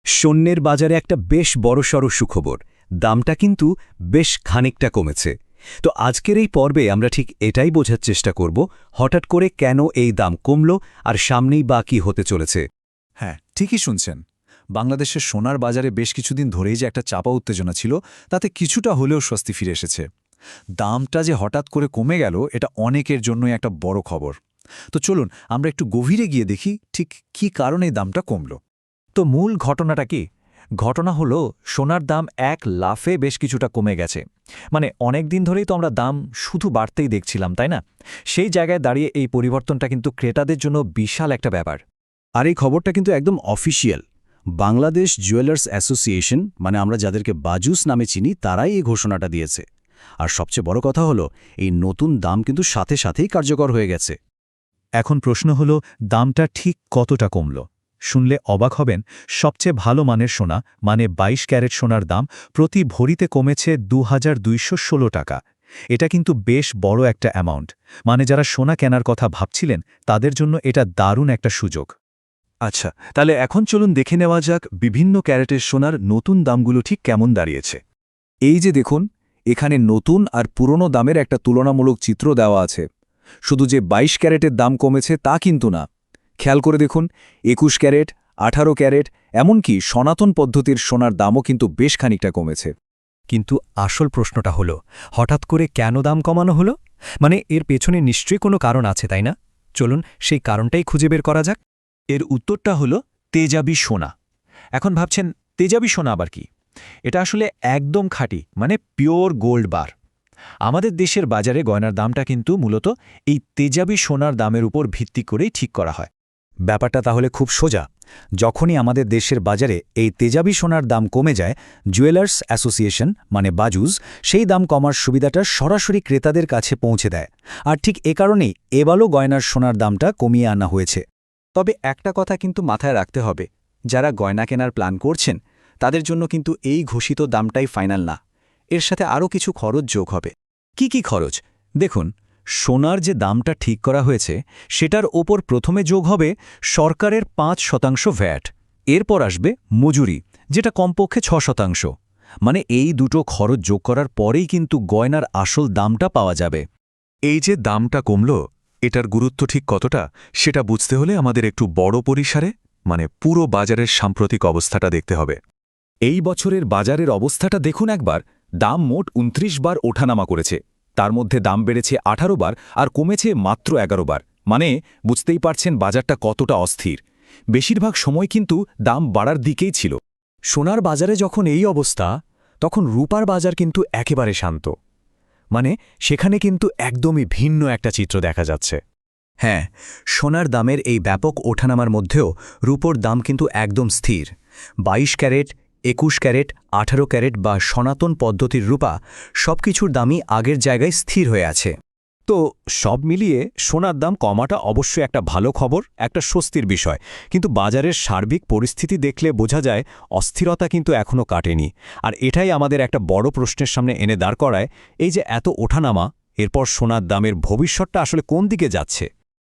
স্বর্ণের বাজারে একটা বেশ বড়সড় সুখবর, দামটা কিন্তু বেশ খানিকটা কমেছে। তো আজকের এই পর্বে আমরা ঠিক এটাই বোঝার চেষ্টা করব, হঠাৎ করে কেন এই দাম কমল আর সামনেই বা কী হতে চলেছে। হ্যাঁ, ঠিকই শুনছেন। বাংলাদেশের সোনার বাজারে বেশ কিছুদিন ধরেই যে একটা চাপা উত্তেজনা ছিল, তাতে কিছুটা হলেও স্বস্তি ফিরে এসেছে। দামটা যে হঠাৎ করে কমে গেল, এটা অনেকের জন্যই একটা বড় খবর। তো চলুন আমরা একটু গভীরে গিয়ে দেখি ঠিক কী কারণে এই দামটা কমল। তো মূল ঘটনাটা কি? ঘটনা হলো সোনার দাম এক লাফে বেশ কিছুটা কমে গেছে। মানে অনেক দিন ধরেই তো আমরা দাম শুধু বাড়তেই দেখছিলাম, তাই না? সেই জায়গায় দাঁড়িয়ে এই পরিবর্তনটা কিন্তু ক্রেতাদের জন্য বিশাল একটা ব্যাপার। আর এই খবরটা কিন্তু একদম অফিসিয়াল। বাংলাদেশ জুয়েলার্স অ্যাসোসিয়েশন, মানে আমরা যাদেরকে বাজুস নামে চিনি, তারাই এই ঘোষণাটা দিয়েছে। আর সবচেয়ে বড় কথা হলো, এই নতুন দাম কিন্তু সাথে সাথেই কার্যকর হয়ে গেছে। এখন প্রশ্ন হলো, দামটা ঠিক কতটা কমল? শুনলে অবাক হবেন, সবচেয়ে ভালো মানের সোনা মানে ২২ ক্যারেট সোনার দাম প্রতি ভরিতে কমেছে ২,২১৬ টাকা। এটা কিন্তু বেশ বড় একটা অ্যামাউন্ট। মানে যারা সোনা কেনার কথা ভাবছিলেন, তাদের জন্য এটা দারুণ একটা সুযোগ। আচ্ছা, তাহলে এখন চলুন দেখে নেওয়া যাক বিভিন্ন ক্যারেটের সোনার নতুন দামগুলো ঠিক কেমন দাঁড়িয়েছে। এই যে দেখুন, এখানে নতুন আর পুরনো দামের একটা তুলনামূলক চিত্র দেওয়া আছে। শুধু যে ২২ ক্যারেটের দাম কমেছে তা কিন্তু না। খেয়াল করে দেখুন, ২১ ক্যারেট, ১৮ ক্যারেট, এমনকি সনাতন পদ্ধতির সোনার দামও কিন্তু বেশ খানিকটা কমেছে। কিন্তু আসল প্রশ্নটা হলো, হঠাৎ করে কেন দাম কমানো হলো? মানে এর পেছনে নিশ্চয়ই কোনো কারণ আছে, তাই না? চলুন সেই কারণটাই খুঁজে বের করা যাক। এর উত্তরটা হলো তেজাবি সোনা। এখন ভাবছেন, তেজাবি সোনা আবার কি? এটা আসলে একদম খাঁটি, মানে পিওর গোল্ড বার। আমাদের দেশের বাজারে গয়নার দামটা কিন্তু মূলত এই তেজাবি সোনার দামের উপর ভিত্তি করেই ঠিক করা হয়। ব্যাপারটা তাহলে খুব সোজা। যখনই আমাদের দেশের বাজারে এই তেজাবি সোনার দাম কমে যায়, জুয়েলার্স অ্যাসোসিয়েশন মানে বাজুস সেই দাম কমার সুবিধাটা সরাসরি ক্রেতাদের কাছে পৌঁছে দেয়। আর ঠিক এ কারণেই এবারও গয়নার সোনার দামটা কমিয়ে আনা হয়েছে। তবে একটা কথা কিন্তু মাথায় রাখতে হবে, যারা গয়না কেনার প্ল্যান করছেন তাদের জন্য কিন্তু এই ঘোষিত দামটাই ফাইনাল না। এর সাথে আরও কিছু খরচ যোগ হবে। কি কি খরচ? দেখুন, সোনার যে দামটা ঠিক করা হয়েছে সেটার ওপর প্রথমে যোগ হবে সরকারের ৫% ভ্যাট। এরপর আসবে মজুরি, যেটা কমপক্ষে ৬%। মানে এই দুটো খরচ যোগ করার পরেই কিন্তু গয়নার আসল দামটা পাওয়া যাবে। এই যে দামটা কমল, এটার গুরুত্ব ঠিক কতটা সেটা বুঝতে হলে আমাদের একটু বড় পরিসরে, মানে পুরো বাজারের সাম্প্রতিক অবস্থাটা দেখতে হবে। এই বছরের বাজারের অবস্থাটা দেখুন একবার। দাম মোট ২৯ বার ওঠানামা করেছে। তার মধ্যে দাম বেড়েছে ১৮ বার আর কমেছে মাত্র ১১ বার। মানে বুঝতেই পারছেন বাজারটা কতটা অস্থির। বেশিরভাগ সময় কিন্তু দাম বাড়ার দিকেই ছিল। সোনার বাজারে যখন এই অবস্থা, তখন রূপার বাজার কিন্তু একেবারে শান্ত। মানে সেখানে কিন্তু একদমই ভিন্ন একটা চিত্র দেখা যাচ্ছে। হ্যাঁ, সোনার দামের এই ব্যাপক ওঠানামার মধ্যেও রূপোর দাম কিন্তু একদম স্থির। ২২ ক্যারেট, ২১ ক্যারেট, ১৮ ক্যারেট বা সনাতন পদ্ধতির রূপা সবকিছুর দামই আগের জায়গায় স্থির হয়ে আছে। তো সব মিলিয়ে সোনার দাম কমাটা অবশ্যই একটা ভালো খবর, একটা স্বস্তির বিষয়। কিন্তু বাজারের সার্বিক পরিস্থিতি দেখলে বোঝা যায় অস্থিরতা কিন্তু এখনও কাটেনি। আর এটাই আমাদের একটা বড় প্রশ্নের সামনে এনে দাঁড় করায়, এই যে এত ওঠানামা, এরপর সোনার দামের ভবিষ্যৎটা আসলে কোন দিকে যাচ্ছে।